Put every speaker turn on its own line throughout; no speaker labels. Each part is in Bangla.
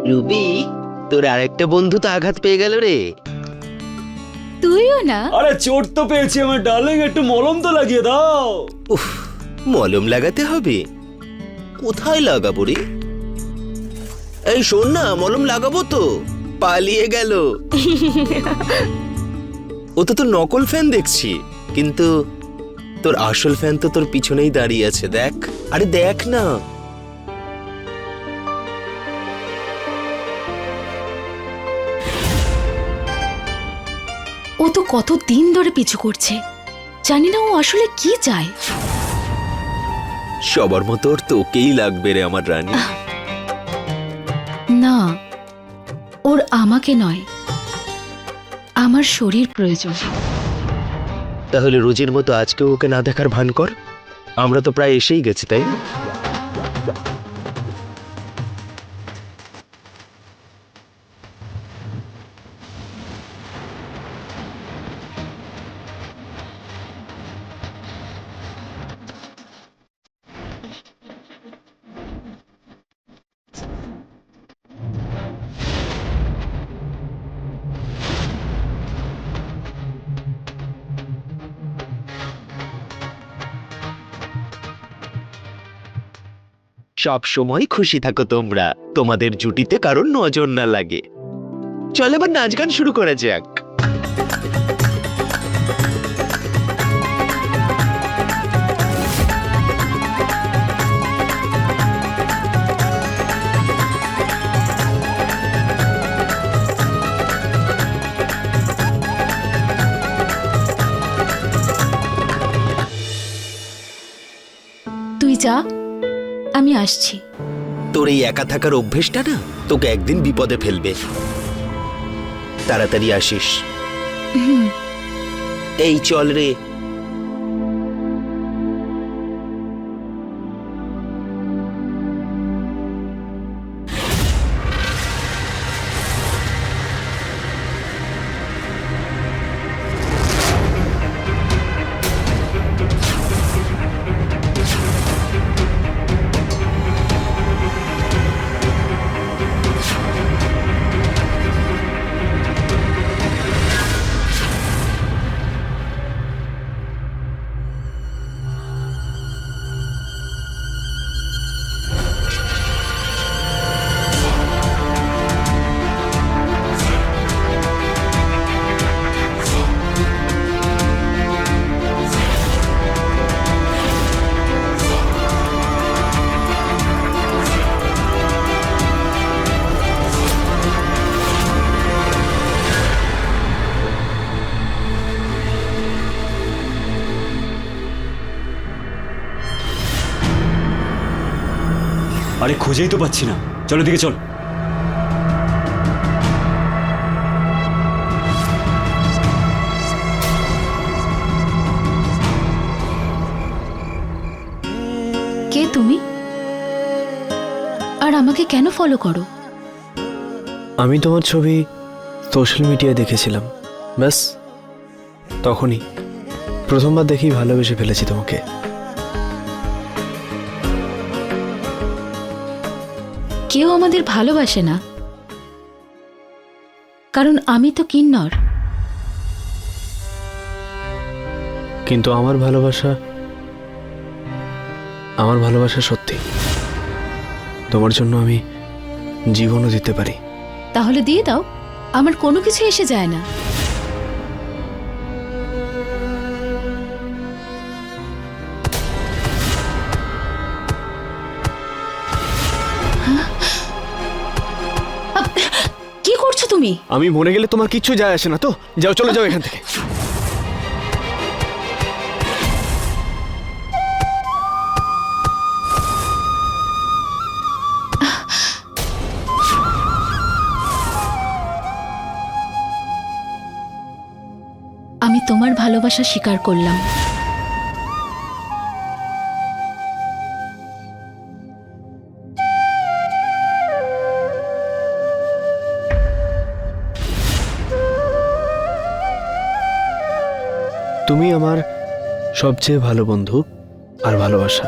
রুবি, তোর আরেকটা বন্ধু তো আঘাত পেয়ে গেল রে।
তুইও না?
আরে চোট তো পেয়েছি আমার ডার্লিং, একটু মলম তো লাগিয়ে দাও।
উফ, মলম লাগাতে হবে? কোথায় লাগাবো রে? এই শোন না, মলম লাগাবো তো। পালিয়ে গেল। ও তো তোর নকল ফ্যান দেখছি, কিন্তু তোর আসল ফ্যান তো তোর পিছনেই দাঁড়িয়ে আছে। দেখ, আরে দেখ না।
ও তো কত দিন ধরে পিছু করছে, জানি না ও আসলে কি চায়।
সবার মতো ওর তোকেই লাগবে রে আমার রানী।
না, ওর আমাকে নয়, আমার শরীর প্রয়োজন।
তাহলে রোজের মতো আজকেও ওকে না দেখার ভান কর। আমরা তো প্রায় এসেই গেছি, তাই না? সব সময় খুশি থাকো তোমরা, তোমাদের জুটিতে কারোর নজর না লাগে। চল এবার নাচ গান শুরু করা যাক।
তুই যা, আমি আসছি।
তোর এই একা থাকার অভ্যেসটা না তোকে একদিন বিপদে ফেলবে। তাড়াতাড়ি আসিস। এই চল রে।
আরে খুঁজেই তো পাচ্ছি না, চলো দিকে চল।
কে তুমি? আর আমাকে কেন ফলো করো?
আমি তোমার ছবি সোশ্যাল মিডিয়ায় দেখেছিলাম, ব্যাস তখনই প্রথমবার দেখেই ভালোবেসে ফেলেছি তোমাকে।
কেউ আমাদের ভালোবাসে না, কারণ আমি তো কিন্নর।
কিন্তু আমার ভালোবাসা সত্যি। তোমার জন্য আমি জীবনও দিতে পারি।
তাহলে দিয়ে দাও, আমার কোনো কিছু এসে যায় না। কি করছো তুমি?
আমি মরে গেলে তোমার কিচ্ছু যায় আসে না তো। যাও, চলে যাও এখান থেকে।
আমি তোমার ভালোবাসা স্বীকার করলাম।
তুমি আমার সবচেয়ে ভালো বন্ধু আর ভালোবাসা।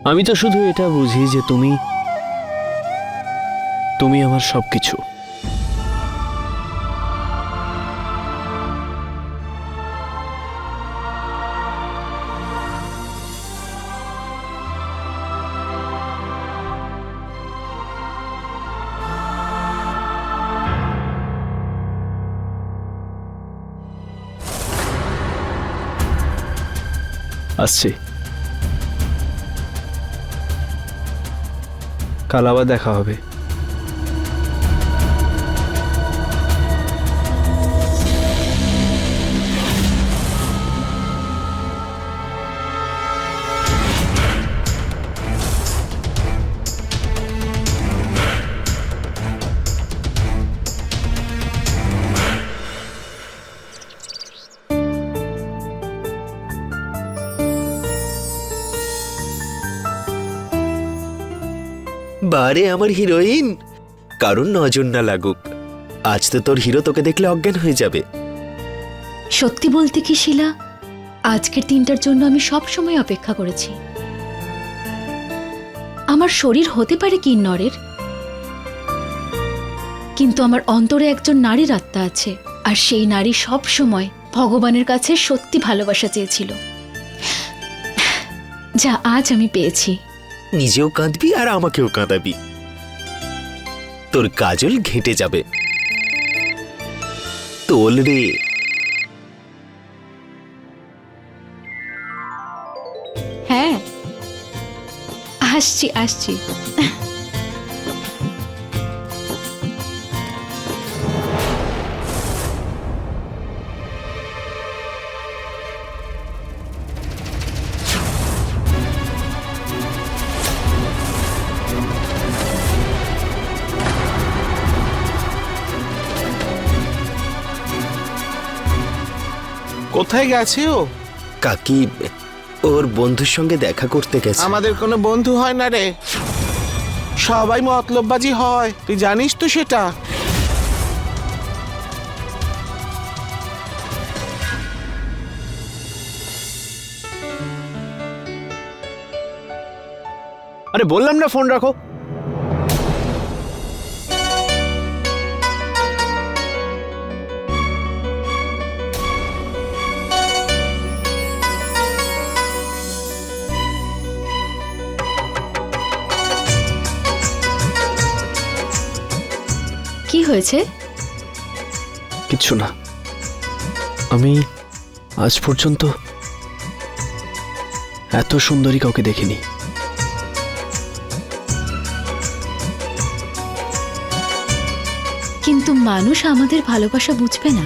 আমি তো শুধু এটা বুঝি যে তুমি তুমি আমার সবকিছু। আসছি, কাল আবার দেখা হবে।
বারে আমার হিরোইন, কারণ নজর না লাগুক। আজ তো তোর হিরো তোকে দেখলে অজ্ঞান হয়ে যাবে।
সত্যি বলতে কি শিলা, আজকের দিনটার জন্য আমি সব সময় অপেক্ষা করেছি। আমার শরীর হতে পারে কিন্নরের, কিন্তু আমার অন্তরে একজন নারীর আত্মা আছে, আর সেই নারী সব সময় ভগবানের কাছে সত্যি ভালোবাসা চেয়েছিল, যা আজ আমি পেয়েছি।
নিজেও কাঁদবি আর আমাকেও কাঁদাবি। তোর কাজল ঘেঁটে যাবে। তোল রে।
হ্যাঁ, আসছি আসছি।
কোথায় গেছে ও?
কাকি ওর বন্ধুর সঙ্গে দেখা করতে গেছে।
আমাদের কোনো বন্ধু হয় না রে, সবাই মতলববাজি হয়, তুই জানিস তো সেটা।
আরে বললাম না ফোন রাখো।
কি হয়েছে?
কিচ্ছু না। আমি আজ পর্যন্ত এত সুন্দরী কাউকে দেখিনি।
কিন্তু মানুষ আমাদের ভালোবাসা বুঝবে না।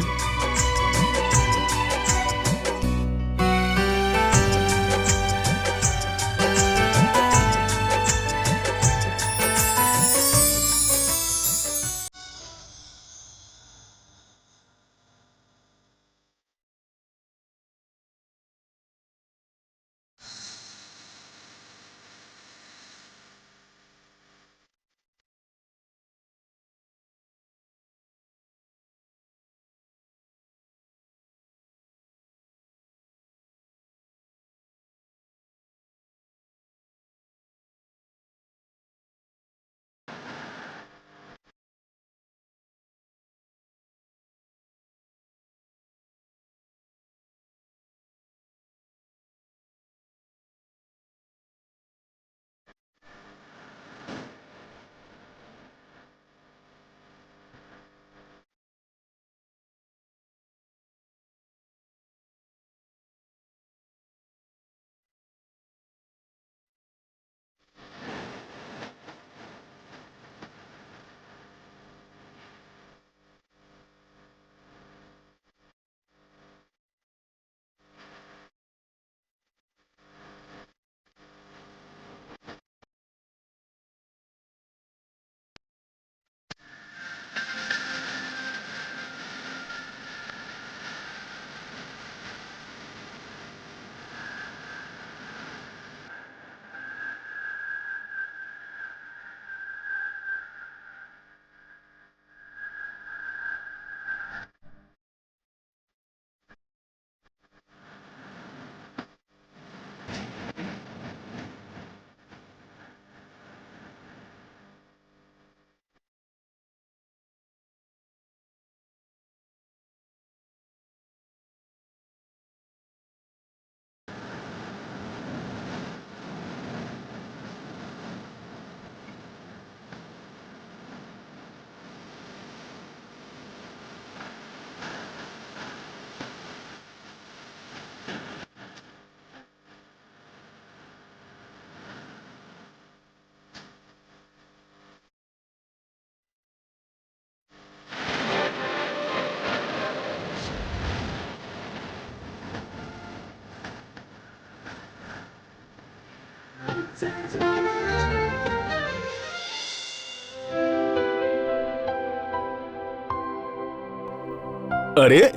আরে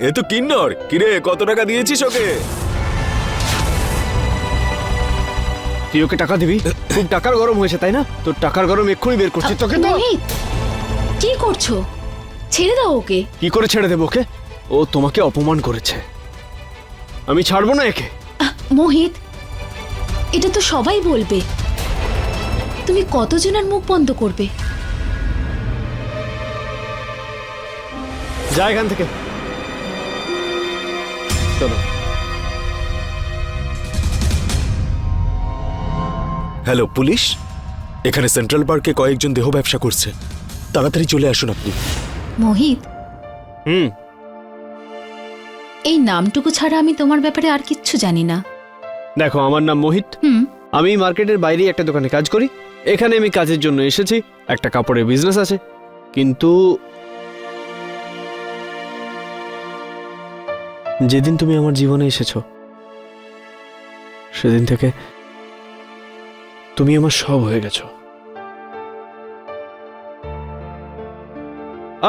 এ তো কিন্নর। কিরে, কত টাকা দিয়েছিস ওকে?
তুই ওকে টাকা দিবি? খুব টাকার গরম হয়েছে তাই না? তোর টাকার গরম এক্ষুনি বের করছি তোকে তো।
মোহিত, কি করছো? ছেড়ে দাও ওকে।
কি করে ছেড়ে দেবো ওকে? ও তোমাকে অপমান করেছে, আমি ছাড়বো না একে।
মোহিত, এটা তো সবাই বলবে। তুমি কতজনের মুখ বন্ধ করবে?
যা এখান থেকে, চলো।
হ্যালো পুলিশ, এখানে সেন্ট্রাল পার্কে কয়েকজন দেহ ব্যবসা করছে, তাড়াতাড়ি চলে আসুন আপনি।
মোহিত,
হুম,
এই নামটুকু ছাড়া আমি তোমার ব্যাপারে আর কিচ্ছু জানি না।
দেখো আমার নাম মোহিত। আমি মার্কেটের বাইরে একটা দোকানে কাজ করি। এখানে আমি কাজের জন্য এসেছি, একটা কাপড়ের বিজনেস আছে। কিন্তু যেদিন তুমি আমার জীবনে এসেছো সেদিন থেকে তুমি আমার সব হয়ে গেছো।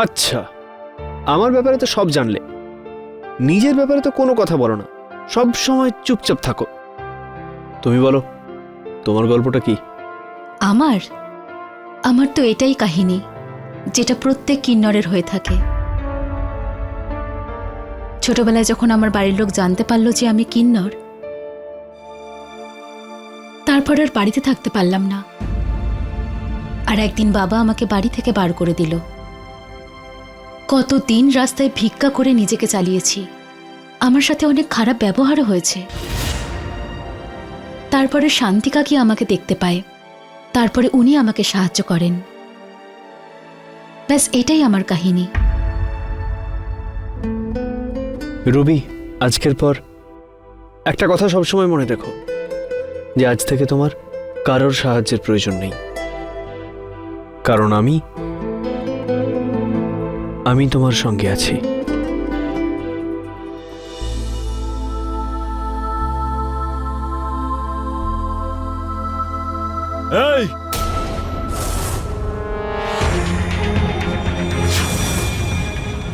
আচ্ছা, আমার ব্যাপারে তো সব জানলে, নিজের ব্যাপারে তো কোনো কথা বলো না, সব সময় চুপচাপ থাকো। তুমি বলো, তোমার গল্পটা কি?
আমার তো এটাই কাহিনী যেটা প্রত্যেক কিন্নরের হয়ে থাকে। ছোটবেলায় যখন আমার বাড়ির লোক জানতে পারলো যে আমি কিন্নর, তারপর আর বাড়িতে থাকতে পারলাম না। আর একদিন বাবা আমাকে বাড়ি থেকে বার করে দিল। কতদিন রাস্তায় ভিক্ষা করে নিজেকে চালিয়েছি, আমার সাথে অনেক খারাপ ব্যবহারও হয়েছে। তারপরে শান্তি কাকি আমাকে দেখতে পায়, তারপরে উনি আমাকে সাহায্য করেন। ব্যাস এটাই আমার কাহিনী।
রুবি, আজকের পর একটা কথা সবসময় মনে রেখো, যে আজ থেকে তোমার কারোর সাহায্যের প্রয়োজন নেই, কারণ আমি তোমার সঙ্গে আছি।
এই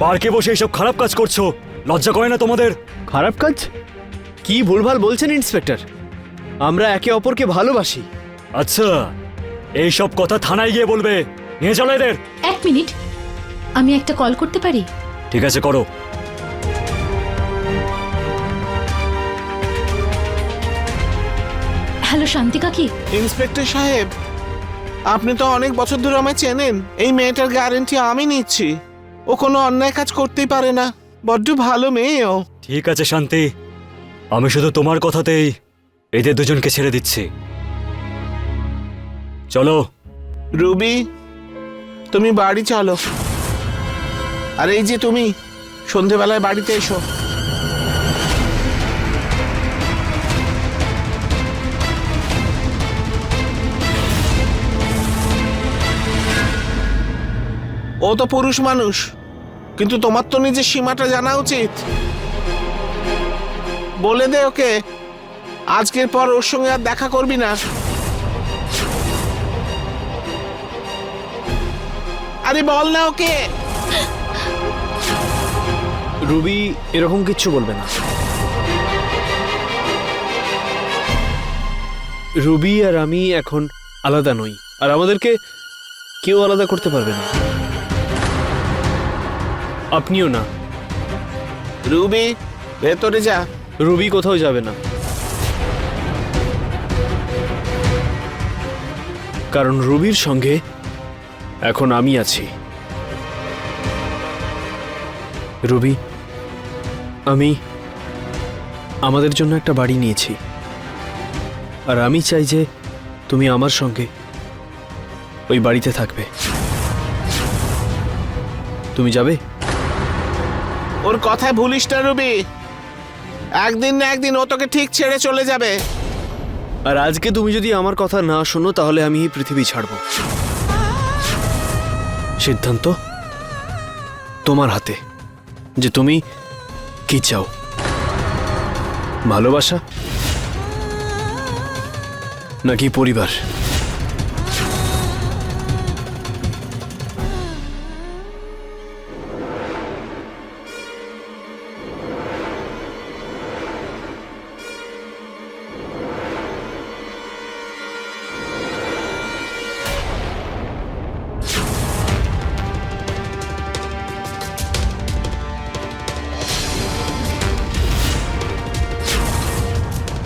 পার্কে বসে এইসব খারাপ কাজ করছো, লজ্জা করে না তোমাদের?
খারাপ কাজ? কি ভুলভাল বলছেন ইন্সপেক্টর? আমরা একে অপরকে ভালোবাসি।
আচ্ছা, এইসব কথা থানায় গিয়ে বলবে। নিয়ে চলো এদের।
এক মিনিট, আমি একটা কল করতে পারি?
ঠিক আছে, করো।
হ্যালো শান্তি কাকি।
ইন্সপেক্টর সাহেব, আপনি তো অনেক বছর ধরে আমায় চেনেন। এই মেয়েটার গ্যারান্টি আমি নিচ্ছি, ও কোনো অন্যায় কাজ করতেই পারে না। বড্ড ভালো মেয়ে ও।
ঠিক আছে শান্তি, আমি শুধু তোমার কথাতেই এদের দুজনকে ছেড়ে দিচ্ছি। চলো।
রুবি, তুমি বাড়ি চলো। আর এই যে তুমি, সন্ধেবেলায় বাড়িতে এসো। ও তো পুরুষ মানুষ, কিন্তু তোমার তো নিজের সীমাটা জানা উচিত। বলে দে ওকে, আজকের পর ওর সঙ্গে আর দেখা করবি না। আরে বল না ওকে।
রুবি এরকম কিচ্ছু বলবে না। রুবি আর আমি এখন আলাদা নই, আর আমাদেরকে কেউ আলাদা করতে পারবে না, আপনিও না।
রুবি, ভেতরে যা।
রুবি কোথাও যাবে না, কারণ রুবির সঙ্গে এখন আমি আছি। রুবি, আমি আমাদের জন্য একটা বাড়ি নিয়েছি, আর আমি চাই যে তুমি আমার সঙ্গে ওই বাড়িতে থাকবে। তুমি যাবে?
ওর কথায় ভুলিস না রুবি, একদিন না একদিন ও তোকে ঠিক ছেড়ে চলে যাবে।
আর আজকে তুমি যদি আমার কথা না শোনো, তাহলে আমি এই পৃথিবী ছাড়ব। সিদ্ধান্ত তোমার হাতে, যে তুমি কি চাও, ভালোবাসা নাকি পরিবার?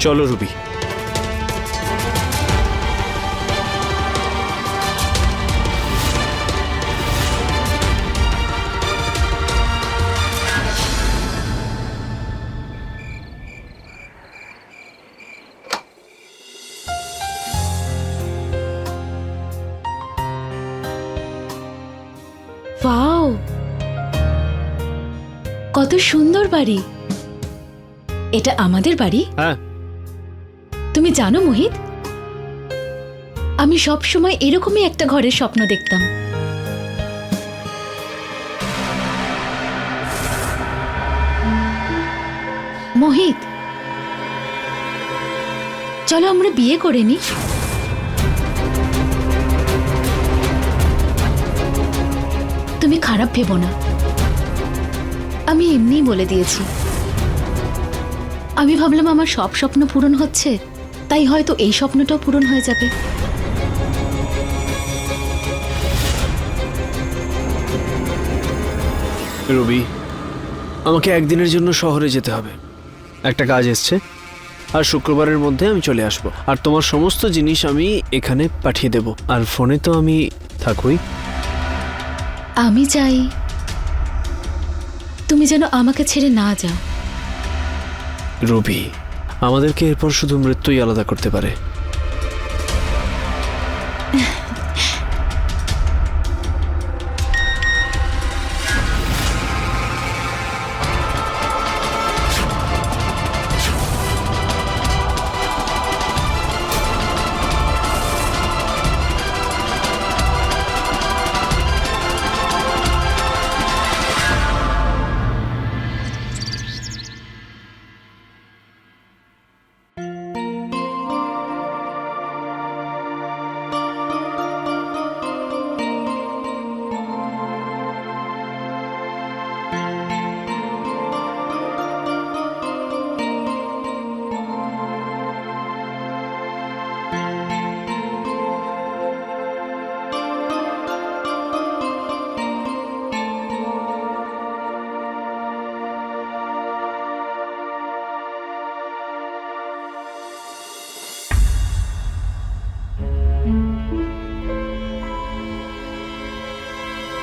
চলো রুবি।
ওয়াও, কত সুন্দর বাড়ি। এটা আমাদের বাড়ি?
হ্যাঁ,
তুমি জানো মোহিত, আমি সব সময় এরকমই একটা ঘরের স্বপ্ন দেখতাম। মোহিত, চলো আমরা বিয়ে করে নিই। তুমি খারাপ ভেবো না, আমি এমনিই বলে দিয়েছি। আমি ভাবলাম আমার সব স্বপ্ন পূরণ হচ্ছে, তাই হয়তো এই স্বপ্নটাও পূরণ হয়ে যাবে।
রবি, আমাকে একদিনের জন্য শহরে যেতে হবে, একটা কাজ এসছে। আর শুক্রবারের মধ্যে আমি চলে আসব, আর তোমার সমস্ত জিনিস আমি এখানে পাঠিয়ে দেব। আর ফোনে তো আমি থাকবই।
আমি চাই তুমি যেন আমাকে ছেড়ে না যাও।
রবি, আমাদেরকে এরপর শুধু মৃত্যুই আলাদা করতে পারে।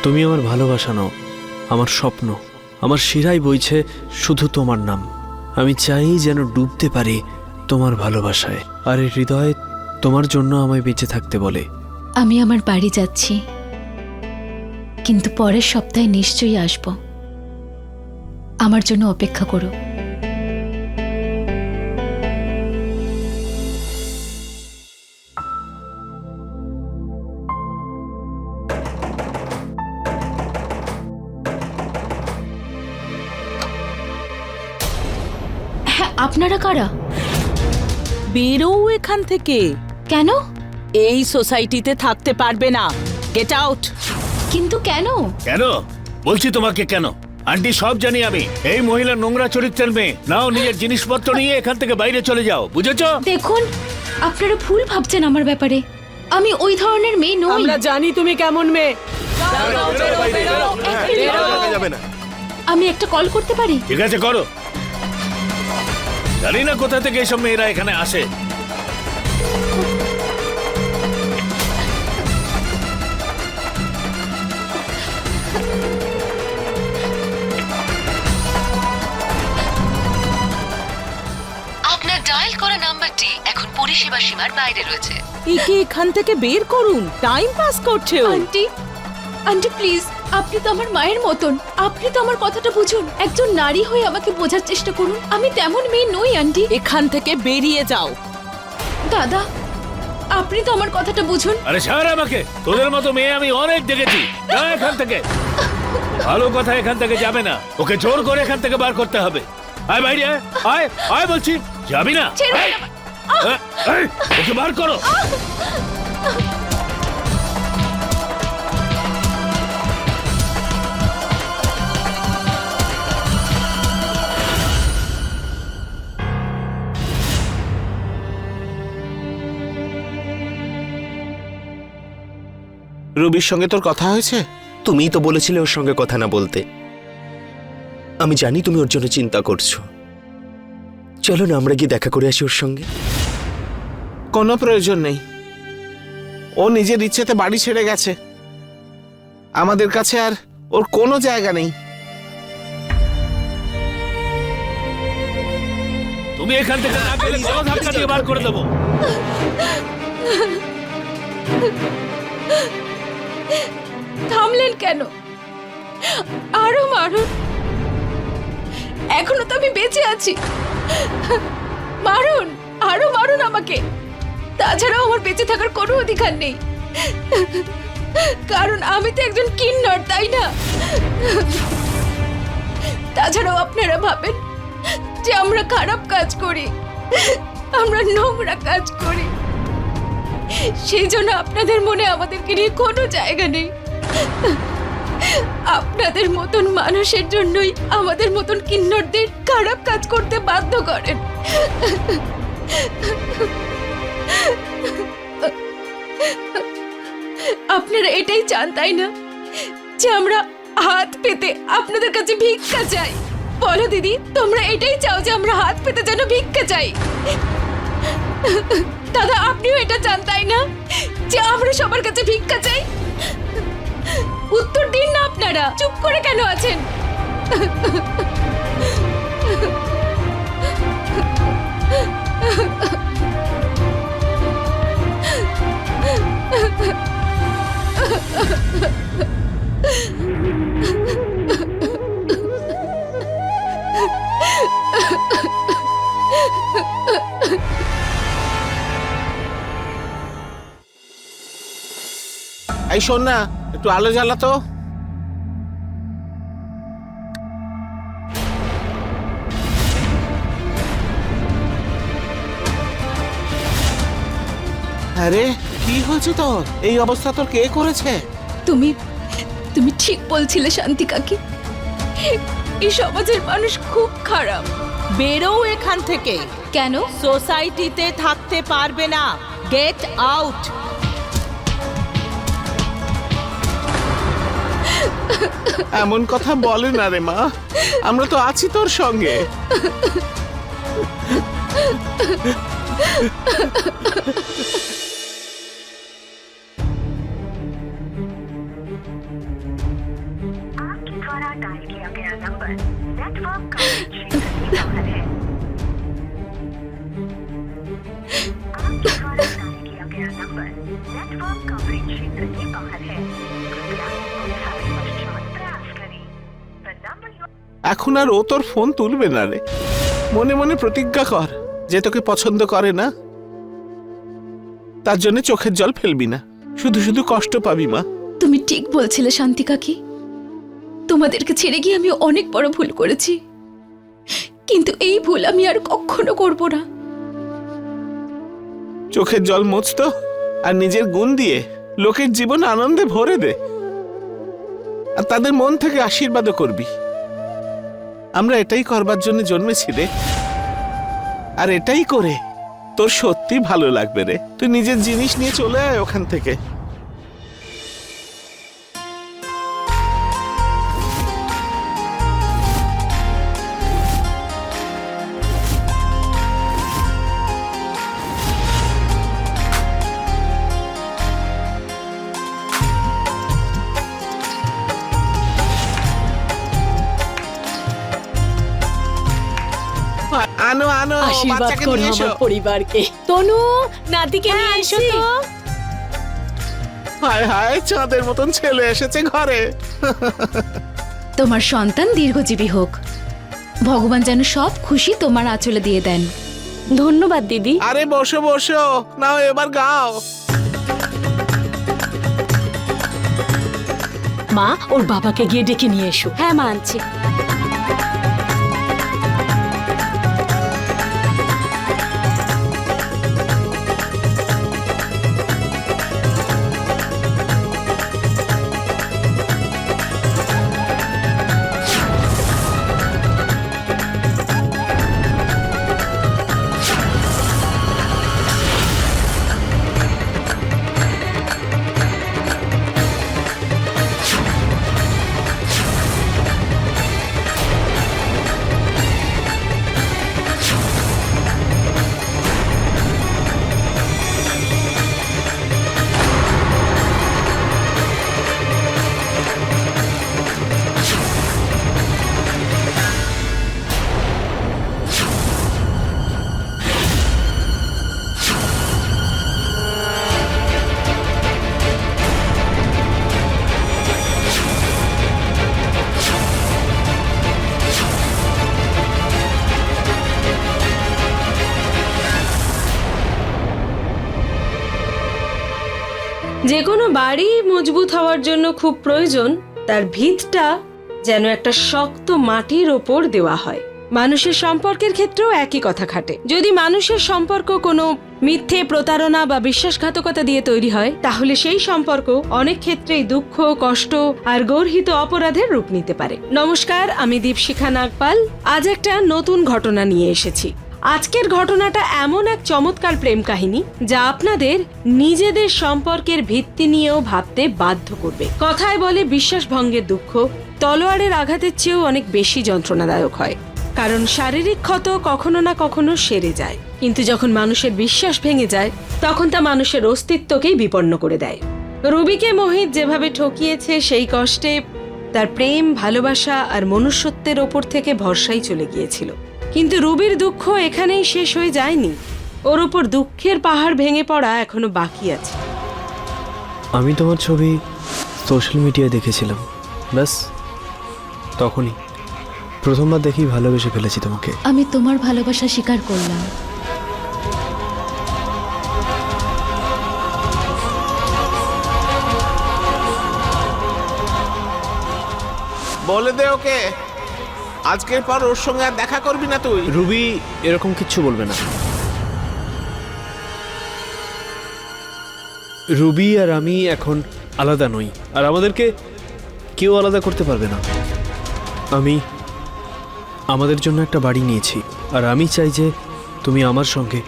তুমি আমার ভালোবাসা নাও, আমার স্বপ্ন, আমার শিরায় বইছে শুধু তোমার নাম। আমি চাই যেন ডুবতে পারি তোমার ভালোবাসায়, আর এই হৃদয় তোমার জন্য আমায় বেঁচে থাকতে বলে।
আমি আমার বাড়ি যাচ্ছি, কিন্তু পরের সপ্তাহে নিশ্চয়ই আসব। আমার জন্য অপেক্ষা করো। হ্যাঁ, আপনারা কারা?
বেরো এখান থেকে।
কেন?
এই সোসাইটিতে থাকতে পারবে না, গেট আউট।
কিন্তু কেন?
কেন বলছি তোমাকে? কেন? আন্টি, সব জানি আমি। এই মহিলা নোংরা চরিত্রের মেয়ে। নাও নিজের জিনিসপত্র নিয়ে এখান থেকে বাইরে চলে যাও, বুঝেছো?
দেখুন, আপনারা ভুল ভাবছেন আমার ব্যাপারে। আমি ওই ধরনের মেয়ে নই।
আমরা জানি তুমি কেমন মেয়ে।
আমি একটা কল করতে পারি?
ঠিক আছে, করো। জানি না কোথা থেকে এসব মেয়েরা এখানে আসে।
আপনার ডায়াল করা নাম্বারটি এখন পরিষেবা সীমার বাইরে রয়েছে।
একে এখান থেকে বের করুন, টাইম পাস করছে ও।
আন্টি, আন্টি প্লিজ, আপনি তো আমার মায়ের মতন। আপনি তো আমার কথাটা বুঝুন। একজন নারী হয়ে আমাকে বোঝার চেষ্টা করুন। আমি তেমন মেয়ে নই আন্টি।
এখান থেকে বেরিয়ে যাও।
দাদা, আপনি তো আমার কথাটা বুঝুন।
আরে ছাড় আমাকে, তোদের মতো মেয়ে আমি অনেক দেখেছি। যা এখান থেকে। ভালো কথা, এখান থেকে যাবে না। ওকে জোর করে এখান থেকে বার করতে হবে। আয় বাইরে আয়, আয় আয় বলছি। যাবি না?
ছেড়ে
আয়।
দিন আমায়।
এই, ওকে বার করো।
রবির সঙ্গে তোর কথা হয়েছে?
তুমিই তো বলেছিলে ওর সঙ্গে কথা না বলতে। আমি জানি তুমি ওর জন্য চিন্তা করছো। চলো না আমরা গিয়ে দেখা করে আসি ওর সঙ্গে।
কোনো প্রয়োজন নেই। ও নিজের ইচ্ছেতে বাড়ি ছেড়ে গেছে। আমাদের কাছে আর ওর কোনো জায়গা নেই।
তুমি এখান থেকে না গেলে গলা ধাক্কা দিয়ে বার করে দেবো।
থামলেন কেন? আরো মারুন, এখনো তো আমি বেঁচে আছি। মারুন, আরো মারুন আমাকে। তাছাড়াও আমার বেঁচে থাকার কোনো অধিকার নেই, কারণ আমি তো একজন কিন্নর, তাই না? তাছাড়াও আপনারা ভাবেন যে আমরা খারাপ কাজ করি, আমরা নোংরা কাজ করি, সেই জন্য আপনাদের মনে আমাদেরকে নিয়ে কোনো জায়গা নেই। আপনাদের মতন মানুষের জন্যই আমাদের মতন কিন্নরদের খারাপ কাজ করতে বাধ্য করেন। আপনারা এটাই চান, তাই না, যে আমরা হাত পেতে আপনাদের কাছে ভিক্ষা চাই? বলো দিদি, তোমরা এটাই চাও যে আমরা হাত পেতে যেন ভিক্ষা চাই? দাদা, আপনিও এটা চান, তাই না, যে আমরা সবার কাছে ভিক্ষা চাই? উত্তর দিন না, আপনারা চুপ করে কেন আছেন?
এই শোন না, একটু আলো জ্বালা তো। আরে কি হয়েছে তোর? এই অবস্থা তোর কে করেছে?
তুমি তুমি ঠিক বলছিলে শান্তি কাকি, এই সমাজের মানুষ খুব খারাপ।
বেরো এখান থেকে।
কেন?
সোসাইটিতে থাকতে পারবে না। Get out.
এমন কথা বলে না রে মা, আমরা তো আছি তোর সঙ্গে।
द्वारा डायल किया गया नंबर नेटवर्क कवरेज क्षेत्र से बाहर है। आपके द्वारा डायल किया गया नंबर नेटवर्क कवरेज क्षेत्र से बाहर है। कृपया उठाने पश्चात प्रयास करें। The number you
এখন আর ও তোর ফোন তুলবে না রে। মনে মনে প্রতিজ্ঞা কর যে তোকে পছন্দ করে না, তার জন্য চোখের জল ফেলবি না। শুধু শুধু কষ্ট পাবি মা।
তুমি ঠিক বলছিলে শান্তি কাকি, তোমাদেরকে ছেড়ে গিয়ে আমি অনেক বড় ভুল করেছি, কিন্তু এই ভুল আমি আর কখনো করব না।
চোখের জল মোছ তো, আর নিজের গুণ দিয়ে লোকের জীবন আনন্দে ভরে দে, আর তাদের মন থেকে আশীর্বাদও করবি। আমরা এটাই করবার জন্য জন্মেছি রে, আর এটাই করে তোর সত্যি ভালো লাগবে রে। তুই নিজের জিনিস নিয়ে চলে আয় ওখান থেকে। আনো আনো,
আশীর্বাদ
বাচ্চাকে
করো
নিয়ে এসো।
আমার পরিবারকে। তনু, নাতিকে নিয়ে এসো তো।
হায় হায়, চাঁদের মতন ছেলে এসেছে ঘরে।
তোমার সন্তান দীর্ঘজীবী হোক, ভগবান যেন সব খুশি তোমার আঁচলে দিয়ে দেন।
ধন্যবাদ দিদি।
আরে বসো বসো, নাও এবার গাও।
মা, ওর বাবাকে গিয়ে ডেকে নিয়ে এসো।
হ্যাঁ মা, আনছি। যে কোনো বাড়ি মজবুত হওয়ার জন্য খুব প্রয়োজন তার ভিতটা যেন একটা শক্ত মাটির ওপর দেওয়া হয়। মানুষের সম্পর্কের ক্ষেত্রেও একই কথা খাটে। যদি মানুষের সম্পর্ক কোনো মিথ্যে, প্রতারণা বা বিশ্বাসঘাতকতা দিয়ে তৈরি হয়, তাহলে সেই সম্পর্ক অনেক ক্ষেত্রেই দুঃখ, কষ্ট আর গর্হিত অপরাধের রূপ নিতে পারে। নমস্কার, আমি দীপশিখা নাগপাল। আজ একটা নতুন ঘটনা নিয়ে এসেছি। আজকের ঘটনাটা এমন এক চমৎকার প্রেম কাহিনী যা আপনাদের নিজেদের সম্পর্কের ভিত্তি নিয়েও ভাবতে বাধ্য করবে। কথায় বলে বিশ্বাস ভঙ্গের দুঃখ তলোয়ারের আঘাতের চেয়েও অনেক বেশি যন্ত্রণাদায়ক হয়, কারণ শারীরিক ক্ষত কখনো না কখনো সেরে যায়, কিন্তু যখন মানুষের বিশ্বাস ভেঙে যায় তখন তা মানুষের অস্তিত্বকেই বিপন্ন করে দেয়। রুবিকে মোহিত যেভাবে ঠকিয়েছে, সেই কষ্টে তার প্রেম, ভালোবাসা আর মনুষ্যত্বের ওপর থেকে ভরসাই চলে গিয়েছিল। কিন্তু রুবির দুঃখ এখানেই শেষ হয়ে যায়নি, ওর ওপর দুঃখের পাহাড় ভেঙে পড়া এখনো বাকি আছে।
আমি তোমার ছবি সোশ্যাল মিডিয়ায় দেখেছিলাম, ব্যাস তখনই প্রথমবার দেখি ভালোবেসে ফেলেছি তোমাকে।
আমি তোমার ভালোবাসা স্বীকার করলাম।
বলে দে ওকে, আজকের পর ওর সঙ্গে আর দেখা করবি না তুই।
রুবি এরকম কিচ্ছু বলবে না। রুবি আর আমি এখন আলাদা নই, আর আমাদেরকে কেউ আলাদা করতে পারবে না। আমি আমাদের জন্য একটা বাড়ি নিয়েছি, আর আমি চাই যে তুমি আমার সঙ্গে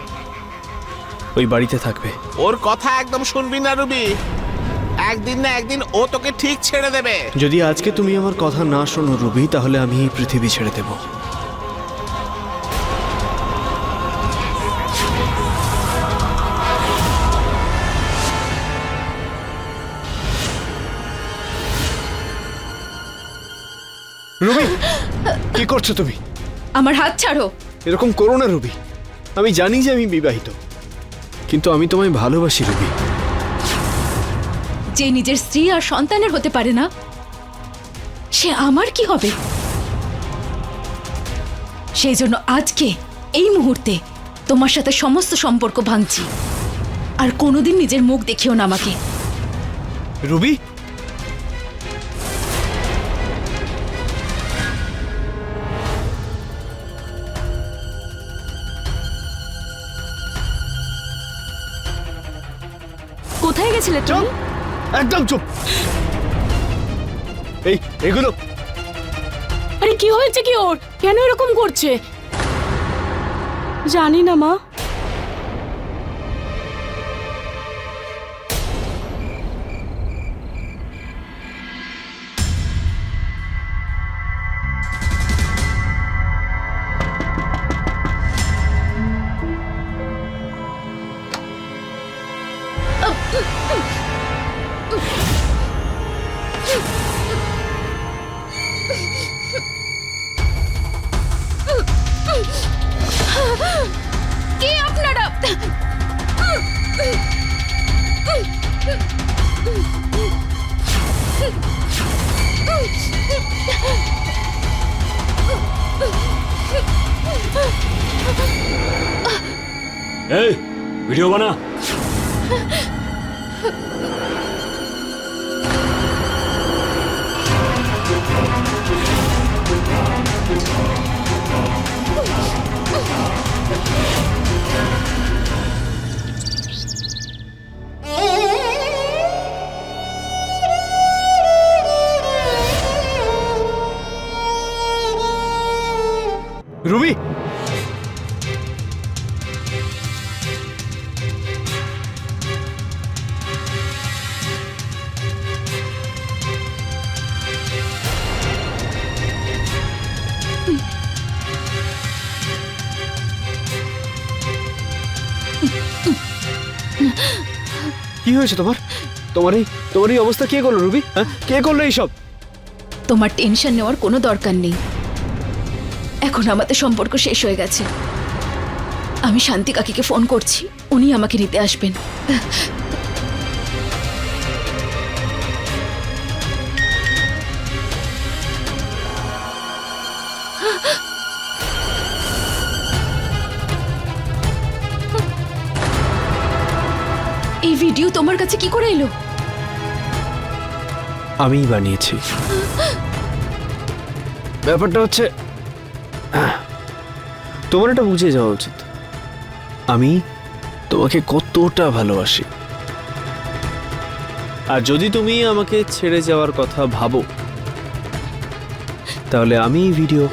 ওই বাড়িতে থাকবে।
ওর কথা একদম শুনবি না রুবি, একদিন না একদিন ও তোকে ঠিক ছেড়ে দেবে।
যদি আজকে তুমি আমার কথা না শোনো রুবি, তাহলে আমি এই পৃথিবী ছেড়ে দেব। রুবি, কি করছো তুমি?
আমার হাত ছাড়ো।
এরকম করো না রুবি। আমি জানি যে আমি বিবাহিত, কিন্তু আমি তোমায় ভালোবাসি রুবি।
যে নিজের স্ত্রী আর সন্তানের হতে পারে না, সে আমার কি হবে? সেই জন্য আজকে এই মুহূর্তে তোমার সাথে সমস্ত সম্পর্ক ভাঙছি, আর কোনোদিন নিজের মুখ দেখিও না আমাকে।
রুবি,
কোথায় গেছিলে তুমি?
একদম চুপ। এগুলো
আরে কি হয়েছে কি ওর? কেন এরকম করছে? জানি না মা।
কি আপনারা?
এই ভিডিও বানা।
রুবি, কি হয়েছে তোমার? তোমার এই অবস্থা কে করলো রুবি? হ্যাঁ, কে করলো এইসব?
তোমার টেনশন নেওয়ার কোনো দরকার নেই। এখন আমাদের সম্পর্ক শেষ হয়ে গেছে। আমি শান্তি কাকিকে ফোন করছি, উনি আমাকে নিতে আসবেন। এই ভিডিও তোমার কাছে কি করে এলো?
আমিই বানিয়েছি। ব্যাপারটা হচ্ছে তোমার এটা বুঝে যাওয়া উচিত, আমি তোমাকে কতটা ভালোবাসি। আর যদি তুমি আমাকে ছেড়ে যাওয়ার কথা ভাবো, তাহলে আমি এই ভিডিও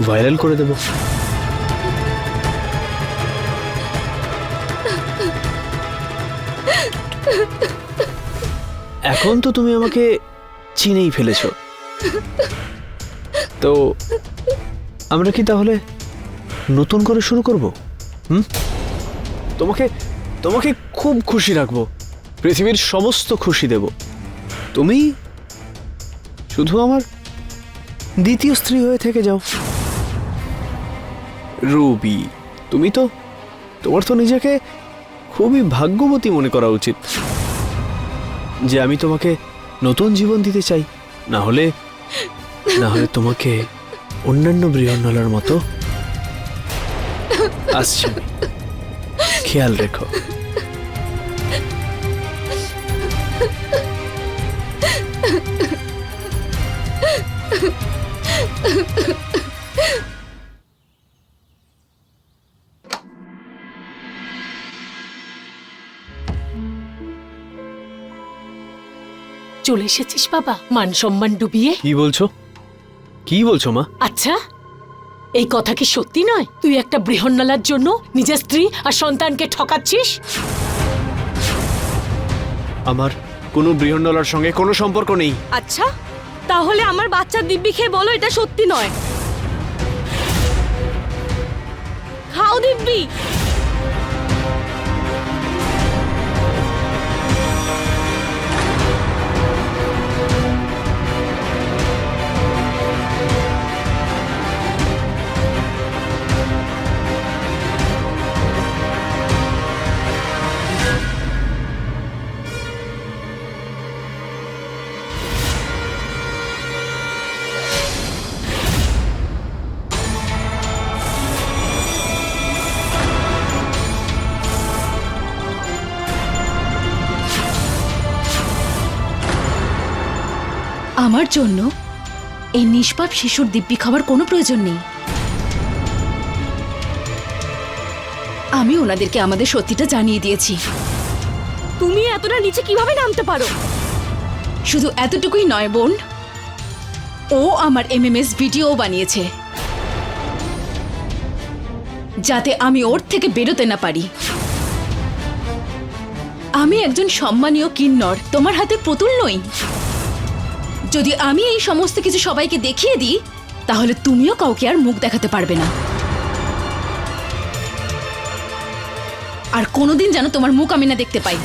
ভাইরাল করে দেব। এখন তো তুমি আমাকে চিনেই ফেলেছো, তো আমরা কি তাহলে নতুন করে শুরু করব? তোমাকে তোমাকে খুব খুশি রাখবো, পৃথিবীর সমস্ত খুশি দেব। তুমি শুধু আমার দ্বিতীয় স্ত্রী হয়ে থেকে যাও। রুবি, তোমার তো নিজেকে খুবই ভাগ্যবতী মনে করা উচিত যে আমি তোমাকে নতুন জীবন দিতে চাই। না হলে তোমাকে অন্যান্য বৃহন্নলার মতো আসছে। খেয়াল রেখো।
চলে এসেছিস বাবা, মান সম্মান ডুবিয়ে।
কি বলছো মা?
আচ্ছা, এই কথা কি সত্যি নয়? তুই একটা বৃহন্নলার জন্য নিজের স্ত্রী আর সন্তানকে ঠকাচ্ছিস।
আমার কোনো বৃহন্নলার সঙ্গে কোনো সম্পর্ক নেই।
আচ্ছা, তাহলে আমার বাচ্চার দিব্যি খেয়ে বলো এটা সত্যি নয়। খাও দিব্যি। আমার জন্য এই নিষ্পাপ শিশুর দিব্যি খাওয়ার কোনো প্রয়োজন নেই। আমি ওনাদেরকে আমাদের সত্যিটা জানিয়ে দিয়েছি। তুমি এতটা নিচে কিভাবে নামতে পারো? শুধু এতটুকুই নয় বোন, ও আমার এমএমএস ভিডিও বানিয়েছে যাতে আমি ওর থেকে বেরোতে না পারি। আমি একজন সম্মানীয় কিন্নর, তোমার হাতে পুতুল নই। যদি আমি এই সমস্ত কিছু সবাইকে দেখিয়ে দিই, তাহলে তুমিও কাউকে আর মুখ দেখাতে পারবে না। আর কোনোদিন যেন তোমার মুখ আমি না দেখতে পাই।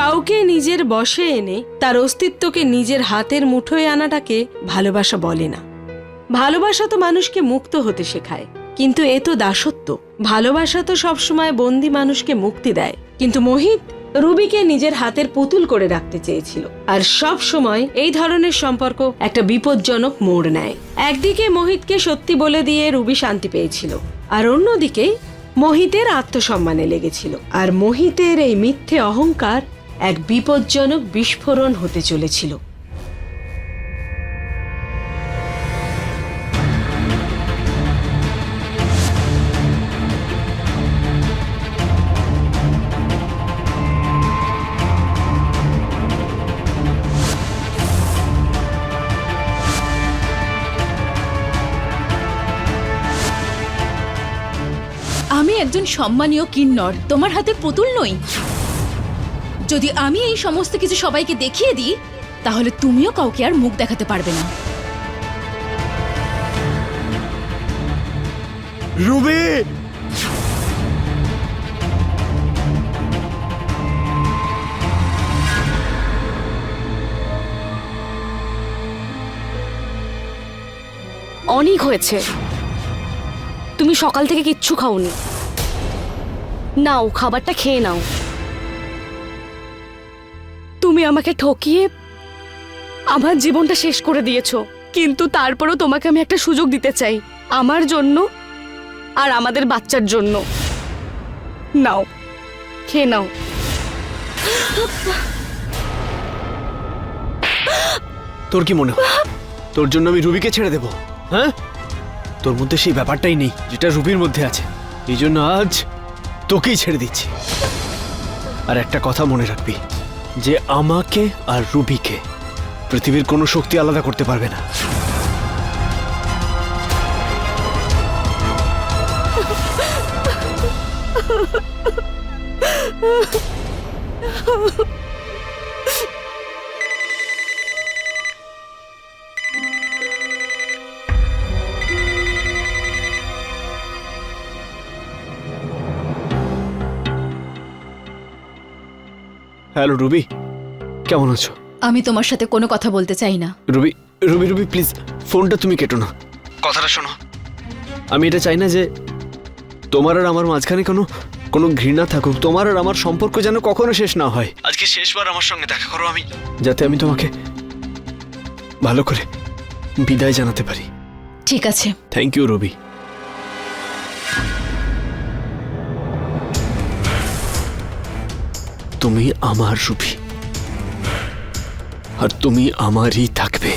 কাউকে নিজের বশে এনে তার অস্তিত্বকে নিজের হাতের মুঠোয় আনাটাকে ভালোবাসা বলে না। ভালোবাসা তো মানুষকে মুক্ত হতে শেখায়, কিন্তু এ তো দাসত্ব। ভালোবাসা তো সবসময় বন্দি মানুষকে মুক্তি দেয়, কিন্তু মোহিত রুবিকে নিজের হাতের পুতুল করে রাখতে চেয়েছিল। আর সব সময় এই ধরনের সম্পর্ক একটা বিপজ্জনক মোড় নেয়। একদিকে মোহিতকে সত্যি বলে দিয়ে রুবি শান্তি পেয়েছিল, আর অন্যদিকে মোহিতের আত্মসম্মানে লেগেছিল। আর মোহিতের এই মিথ্যে অহংকার এক বিপজ্জনক বিস্ফোরণ হতে চলেছিল।
আমি একজন সম্মানীয় কিন্নর, তোমার হাতে পুতুল নই। যদি আমি এই সমস্ত কিছু সবাইকে দেখিয়ে দিই, তাহলে তুমিও কাউকে আর মুখ দেখাতে পারবে না।
রুবি,
অনেক হয়েছে, তুমি সকাল থেকে কিচ্ছু খাওনি। নাও, খাবারটা খেয়ে নাও। তুমি আমাকে ঠকিয়ে আমার জীবনটা শেষ করে দিয়েছো, কিন্তু তারপরও তোমাকে আমি একটা সুযোগ দিতে চাই।
আমার জন্য আর আমাদের বাচ্চার জন্য। নাও, খেয়ে নাও।
তোর কি মনে হয় তোর জন্য আমি রুবিকে ছেড়ে দেব? হ্যাঁ, তোর মধ্যে সেই ব্যাপারটাই নেই যেটা রুবির মধ্যে আছে। এই জন্য আজ তোকেই ছেড়ে দিচ্ছি। আর একটা কথা মনে রাখবি, যে আমাকে আর রুবিকে পৃথিবীর কোনো শক্তি আলাদা করতে পারবে না। হ্যালো রুবি, কেমন আছো?
আমি তোমার সাথে কোনো কথা বলতে চাই না।
রুবি রুবি রুবি প্লিজ ফোনটা তুমি কেটো না, কথাটা শোনো। আমি এটা চাই না যে তোমার আর আমার মাঝখানে কোনো ঘৃণা থাকুক। তোমার আর আমার সম্পর্ক যেন কখনো শেষ না হয়। আজকে শেষবার আমার সঙ্গে দেখা করো, যাতে আমি তোমাকে ভালো করে বিদায় জানাতে পারি।
ঠিক আছে।
Thank you Ruby. তুমি আমার রুবি, আর তুমি আমারই থাকবে।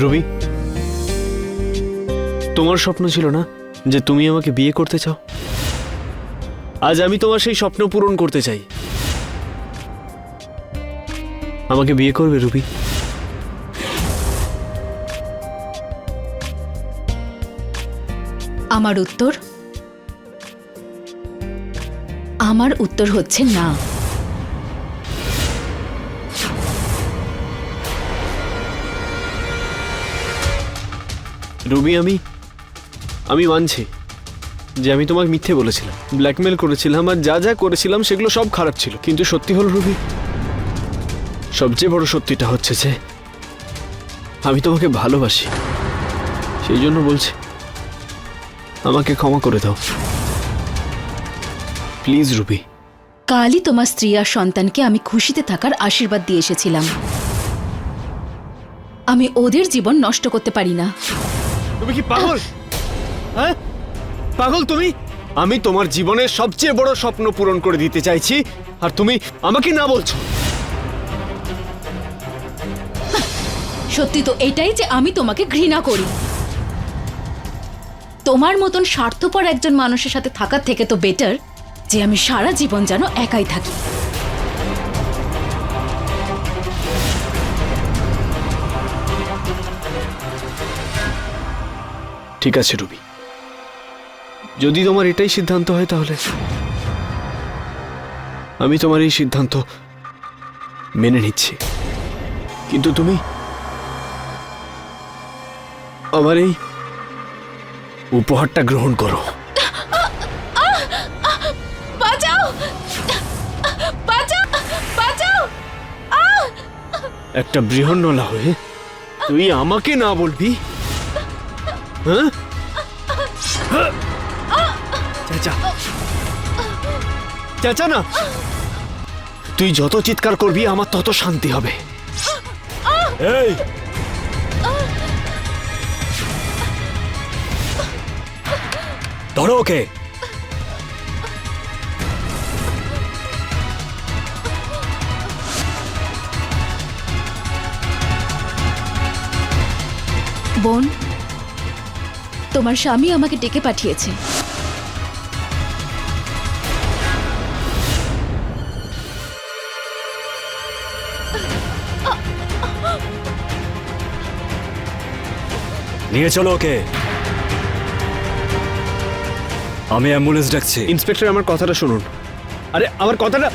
রুবি, তোমার স্বপ্ন ছিল না যে তুমি আমাকে বিয়ে করতে চাও? আজ আমি তোমার সেই স্বপ্ন পূরণ করতে চাই। আমাকে বিয়ে করবে রুবি?
আমার উত্তর হচ্ছে না।
রুবি, আমি মানছি যে আমি তোমাকে মিথ্যে বলেছিলাম, ব্ল্যাকমেল করেছিলাম, আর যা যা করেছিলাম সেগুলো সব খারাপ ছিল। কিন্তু সত্যি হলো রুবি, সবচেয়ে বড় সত্যিটা হচ্ছে যে আমি তোমাকে ভালোবাসি। সেই জন্য বলছি, আমাকে ক্ষমা করে দাও প্লিজ রুবি।
কালই তোমার স্ত্রী আর সন্তানকে আমি খুশিতে থাকার আশীর্বাদ দিয়ে এসেছিলাম। আমি ওদের জীবন নষ্ট করতে পারি না।
তুমি কি পাগল? হ্যাঁ, পাগল তুমি? আমি তোমার জীবনের সবচেয়ে বড় স্বপ্ন পূরণ করে দিতে চাইছি, আর তুমি আমাকে না বলছো?
সত্যি তো এটাই যে আমি তোমাকে ঘৃণা করি। তোমার মতন স্বার্থপর একজন মানুষের সাথে থাকার থেকে তো বেটার যে আমি সারা জীবন যেন একাই থাকি।
ঠিক আছে রুবি, যদি তোমার এটাই সিদ্ধান্ত হয় তাহলে আমি তোমার এই সিদ্ধান্ত মেনে নিচ্ছি। কিন্তু তুমি আমার এই উপহারটা গ্রহণ করো।
বাঁচাও, বাঁচাও, বাঁচাও।
একটা বৃহন্নলা হয়ে তুই আমাকে না বলবি? হ্যাঁ, চাচা, চাচা না, তুই যত চিৎকার করবি আমার তত শান্তি হবে। এই,
ধরো ওকে।
বোন, তোমার স্বামী আমাকে ডেকে পাঠিয়েছে।
নিয়ে চলো ওকে, আমি অ্যাম্বুলেন্স ডাকছি।
ইন্সপেক্টর, আমার কথাটা শুনুন। আরে আমার কথাটা।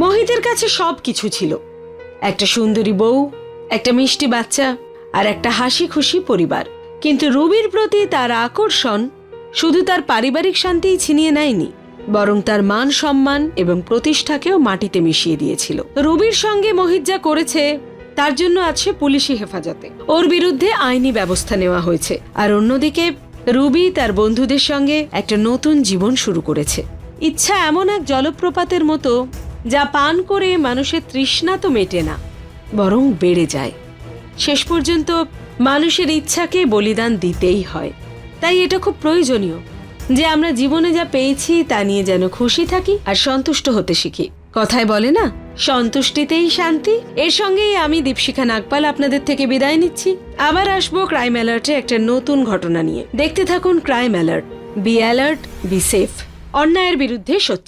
মোহিতের কাছে সব কিছু ছিল, একটা সুন্দরী বউ, একটা মিষ্টি বাচ্চা, আর একটা হাসি খুশি পরিবার। কিন্তু রুবির প্রতি তার আকর্ষণ শুধু তার পারিবারিক শান্তিই ছিনিয়ে নেয়নি, বরং তার মান সম্মান এবং প্রতিষ্ঠাকেও মাটিতে মিশিয়ে দিয়েছিল। রুবির সঙ্গে মোহিত যা করেছে তার জন্য আছে পুলিশি হেফাজতে, ওর বিরুদ্ধে আইনি ব্যবস্থা নেওয়া হয়েছে। আর অন্যদিকে রুবি তার বন্ধুদের সঙ্গে একটা নতুন জীবন শুরু করেছে। ইচ্ছা এমন এক জলপ্রপাতের মতো যা পান করে মানুষের তৃষ্ণা তো মেটে না, বরং বেড়ে যায়। শেষ পর্যন্ত মানুষের ইচ্ছাকে বলিদান দিতেই হয়। তাই এটা খুব প্রয়োজনীয় যে আমরা জীবনে যা পেয়েছি তা নিয়ে যেন খুশি থাকি আর সন্তুষ্ট হতে শিখি। কথায় বলে না, সন্তুষ্টিতেই শান্তি। এর সঙ্গেই আমি দীপশিখা নাগপাল আপনাদের থেকে বিদায় নিচ্ছি। আবার আসবো ক্রাইম অ্যালার্টে একটা নতুন ঘটনা নিয়ে। দেখতে থাকুন crime alert. Be alert, be safe. অন্যায়ের বিরুদ্ধে সোচ্চার।